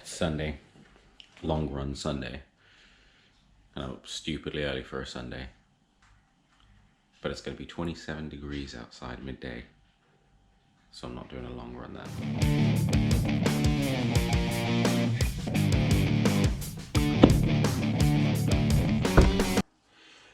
Sunday, long run Sunday. And I'm up stupidly early for a Sunday. But it's going to be 27 degrees outside midday. So I'm not doing a long run then.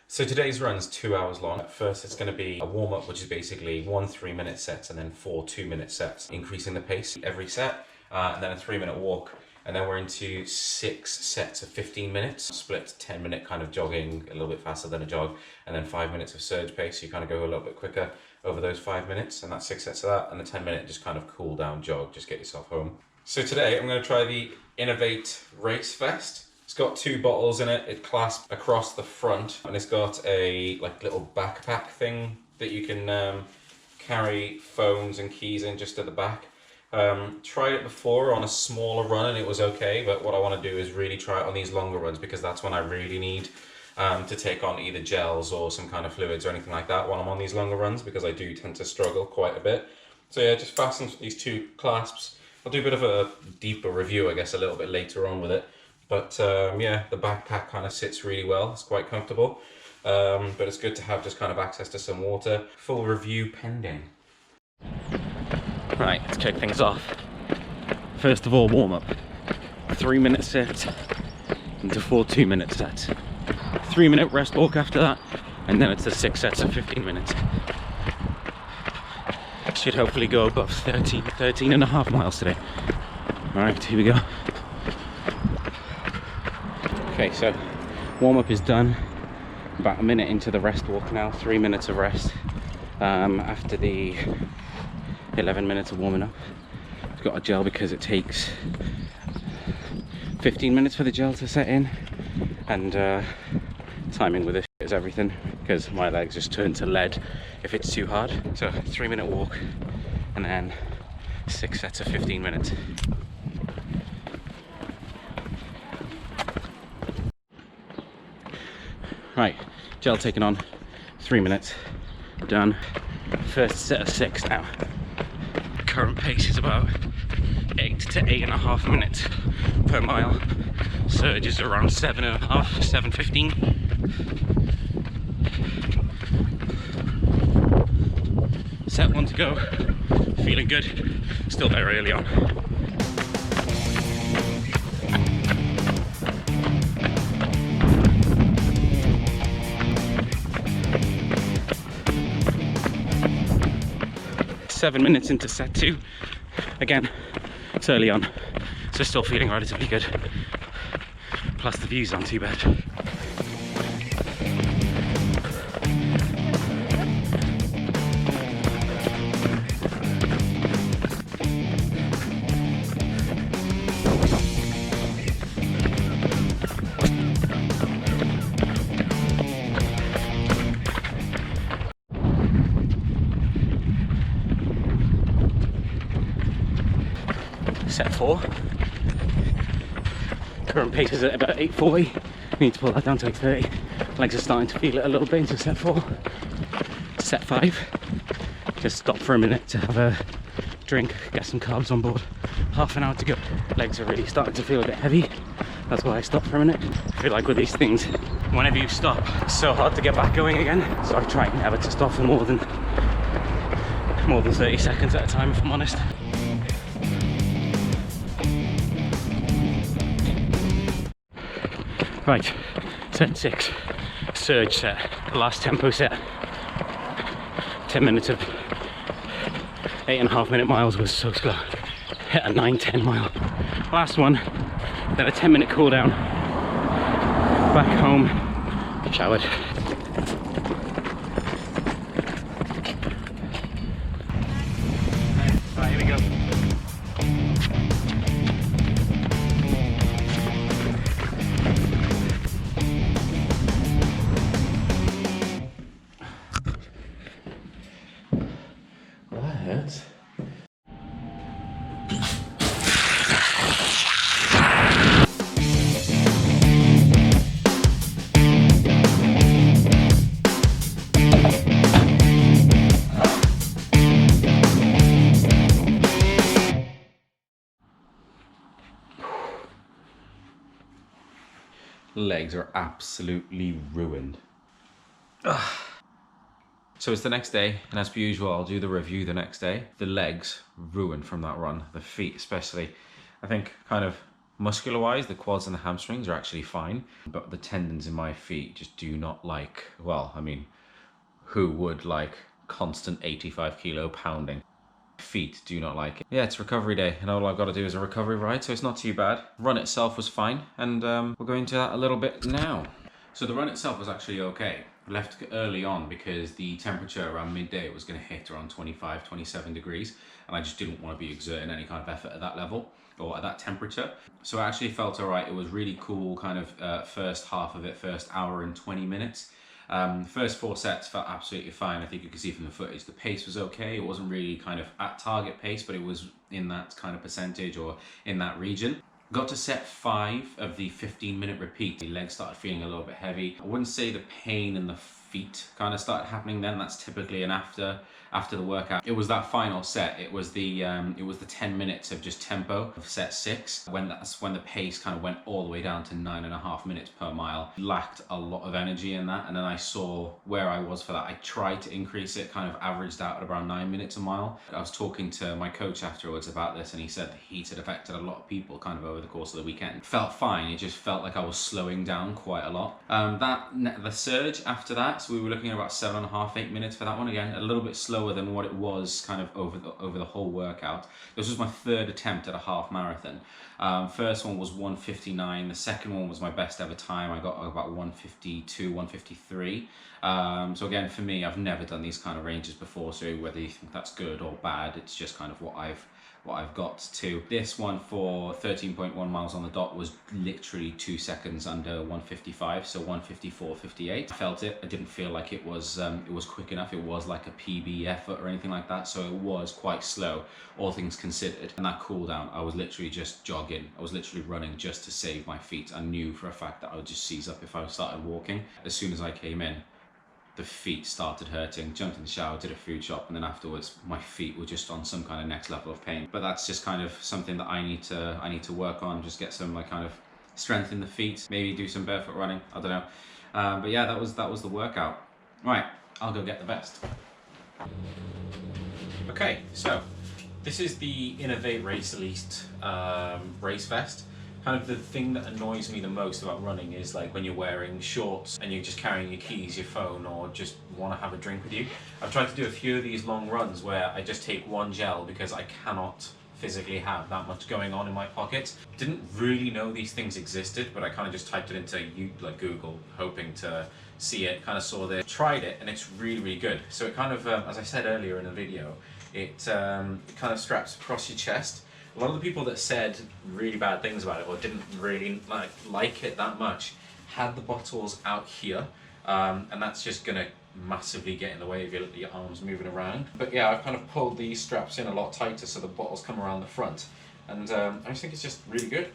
So today's run's 2 hours long. At first it's going to be a warm-up, which is basically 1 3-minute sets and then 4 2-minute sets, increasing the pace every set, and then a 3-minute walk. And then we're into 6 sets of 15 minutes, split 10-minute kind of jogging, a little bit faster than a jog, and then 5 minutes of surge pace, so you kind of go a little bit quicker over those 5 minutes, and that's 6 sets of that, and the 10-minute just kind of cool down jog, just get yourself home. So today I'm going to try the inov-8 race vest. It's got 2 bottles in it, it clasps across the front, and it's got a little backpack thing that you can carry phones and keys in just at the back. Tried it before on a smaller run and it was okay, but what I want to do is really try it on these longer runs, because that's when I really need to take on either gels or some kind of fluids or anything like that when I'm on these longer runs, because I do tend to struggle quite a bit. So yeah, just fasten these 2 clasps. I'll do a bit of a deeper review, I guess, a little bit later on with it. But yeah, the backpack kind of sits really well, it's quite comfortable. But it's good to have just kind of access to some water. Full review pending. Right, let's kick things off. First of all, warm up. 3-minute sets into 4 2-minute sets. 3-minute rest walk after that, and then it's the 6 sets of 15 minutes. Should hopefully go above 13 and a half miles today. Alright, here we go. Okay, so warm up is done. About a minute into the rest walk now, 3 minutes of rest. After the 11 minutes of warming up, I've got a gel because it takes 15 minutes for the gel to set in, and timing with this is everything, because my legs just turn to lead if it's too hard. So 3-minute walk and then 6 sets of 15 minutes. Right, gel taken on, 3 minutes, done. First set of 6 now. Current pace is about 8 to 8.5 minutes per mile. Surge is around 7.5, 7:15. Set 1 to go. Feeling good. Still very early on. Seven minutes into set 2. Again, it's early on, so still feeling relatively good. Plus the views aren't too bad. Set 4. Current pace is at about 8:40. We need to pull that down to 8:30. Legs are starting to feel it a little bit into set 4. Set 5. Just stop for a minute to have a drink, get some carbs on board. Half an hour to go. Legs are really starting to feel a bit heavy. That's why I stopped for a minute. I feel like with these things, whenever you stop, it's so hard to get back going again. So I try never to stop for more than 30 seconds at a time, if I'm honest. Right, set 6, surge set, the last tempo set. 10 minutes of 8.5 minute miles was so slow. Hit a 9-10 mile. Last one, then a 10-minute cool down. Back home, showered. Right, here we go. Legs are absolutely ruined. Ugh. So it's the next day, and as per usual, I'll do the review the next day. The legs ruined from that run, the feet especially. I think kind of muscular wise, the quads and the hamstrings are actually fine, but the tendons in my feet just do not like, well, I mean, who would like constant 85 kilo pounding? Feet do not like it. Yeah, it's recovery day, and all I've got to do is a recovery ride, so it's not too bad. Run itself was fine, and we'll go into that a little bit now. So the run itself was actually okay. Left early on because the temperature around midday was going to hit around 25, 27 degrees, and I just didn't want to be exerting any kind of effort at that level or at that temperature. So I actually felt all right. It was really cool kind of first half of it, first hour and 20 minutes. The first 4 sets felt absolutely fine. I think you can see from the footage the pace was okay. It wasn't really kind of at target pace, but it was in that kind of percentage or in that region. Got to set 5 of the 15-minute repeat. The legs started feeling a little bit heavy. I wouldn't say the pain in the feet kind of started happening then. That's typically an after the workout. It was that final set. It was the 10 minutes of just tempo of set 6. That's when the pace kind of went all the way down to 9.5 minutes per mile. Lacked a lot of energy in that, and then I saw where I was for that. I tried to increase it, kind of averaged out at around 9 minutes a mile. I was talking to my coach afterwards about this, and he said the heat had affected a lot of people kind of over the course of the weekend. Felt fine. It just felt like I was slowing down quite a lot. The surge after that, so we were looking at about 7.5, 8 minutes for that one. Again, a little bit slower than what it was kind of over the whole workout. This was my 3rd attempt at a half marathon. First one was 1:59. The second one was my best ever time. I got about 1:52, 1:53. So again, for me, I've never done these kind of ranges before, so whether you think that's good or bad, it's just kind of what I've got to. This one for 13.1 miles on the dot was literally 2 seconds under 1:55, so 1:54.58. I felt it. I didn't feel like it was quick enough. It was like a PB effort or anything like that, so it was quite slow, all things considered. And that cool down, I was literally just jogging. I was literally running just to save my feet. I knew for a fact that I would just seize up if I started walking. As soon as I came in, the feet started hurting. Jumped in the shower, did a food shop, and then afterwards my feet were just on some kind of next level of pain. But that's just kind of something that I need to work on, just get some like kind of strength in the feet, maybe do some barefoot running, I don't know. But yeah, that was the workout. Right, I'll go get the vest. Okay, so this is the inov-8 Race Elite race vest. Kind of the thing that annoys me the most about running is like when you're wearing shorts and you're just carrying your keys, your phone, or just want to have a drink with you. I've tried to do a few of these long runs where I just take one gel because I cannot physically have that much going on in my pockets. Didn't really know these things existed, but I kind of just typed it into Google, hoping to see it, kind of saw this, tried it, and it's really, really good. So it kind of, as I said earlier in the video, it kind of straps across your chest. A lot of the people that said really bad things about it or didn't really like it that much had the bottles out here, and that's just gonna massively get in the way of your arms moving around. But yeah, I've kind of pulled these straps in a lot tighter so the bottles come around the front, and I just think it's just really good.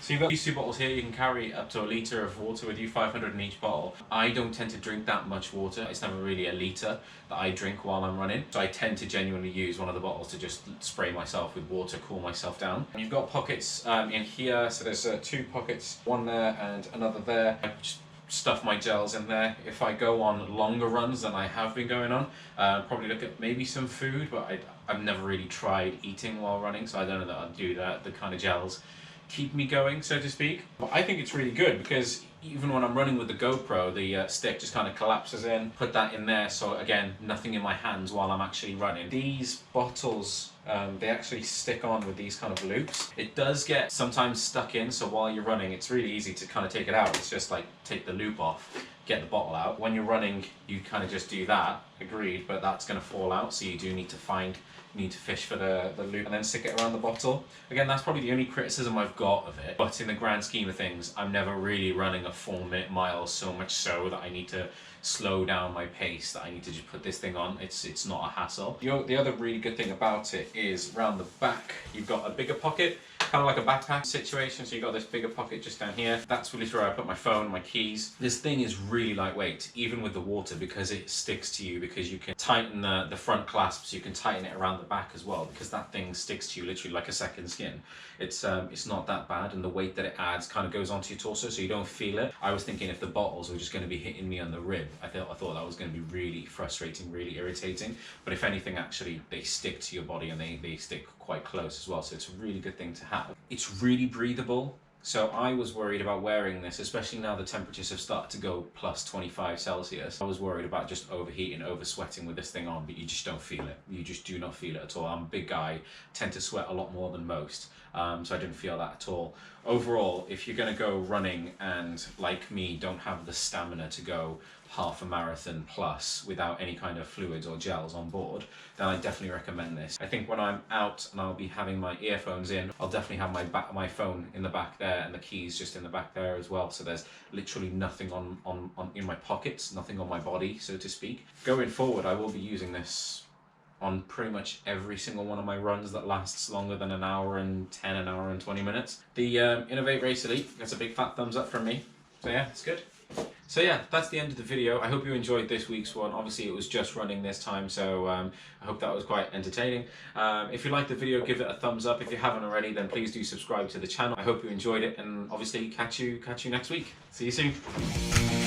So you've got these 2 bottles here. You can carry up to a litre of water with you, 500 in each bottle. I don't tend to drink that much water. It's never really a litre that I drink while I'm running. So I tend to genuinely use one of the bottles to just spray myself with water, cool myself down. And you've got pockets in here. So there's 2 pockets, one there and another there. I just stuff my gels in there. If I go on longer runs than I have been going on, probably look at maybe some food, but I've never really tried eating while running, so I don't know that I'd do that. The kind of gels keep me going, so to speak. But I think it's really good because even when I'm running with the GoPro, the stick just kind of collapses in. Put that in there, so again, nothing in my hands while I'm actually running. These bottles, they actually stick on with these kind of loops. It does get sometimes stuck in, so while you're running, it's really easy to kind of take it out. It's just like take the loop off, get the bottle out. When you're running, you kind of just do that, agreed, but that's going to fall out, so you do need to fish for the loop and then stick it around the bottle. Again, that's probably the only criticism I've got of it, but in the grand scheme of things, I'm never really running a 4-minute mile, so much so that I need to slow down my pace, that I need to just put this thing on. It's not a hassle. The other really good thing about it is around the back, you've got a bigger pocket kind of like a backpack situation. So you got this bigger pocket just down here. That's really where I put my phone, my keys. This thing is really lightweight, even with the water, because it sticks to you, because you can tighten the front clasps, you can tighten it around the back as well, because that thing sticks to you literally like a second skin. It's not that bad, and the weight that it adds kind of goes onto your torso, so you don't feel it. I was thinking if the bottles were just going to be hitting me on the rib, I thought that was going to be really frustrating, really irritating. But if anything, actually, they stick to your body, and they stick quite close as well, so it's a really good thing to have. It's really breathable. So I was worried about wearing this, especially now the temperatures have started to go plus 25 Celsius. I was worried about just overheating, over sweating with this thing on, but you just don't feel it. You just do not feel it at all. I'm a big guy, tend to sweat a lot more than most, so I didn't feel that at all. Overall, if you're going to go running and, like me, don't have the stamina to go half a marathon plus without any kind of fluids or gels on board, then I definitely recommend this. I think when I'm out and I'll be having my earphones in, I'll definitely have my phone in the back there and the keys just in the back there as well, so there's literally nothing on in my pockets, nothing on my body, so to speak. Going forward, I will be using this on pretty much every single one of my runs that lasts longer than an hour and 10, an hour and 20 minutes. The inov-8 Race Elite gets a big fat thumbs up from me, so yeah, it's good. So yeah, that's the end of the video. I hope you enjoyed this week's one. Obviously it was just running this time, so I hope that was quite entertaining. If you liked the video, give it a thumbs up. If you haven't already, then please do subscribe to the channel. I hope you enjoyed it, and obviously catch you next week. See you soon.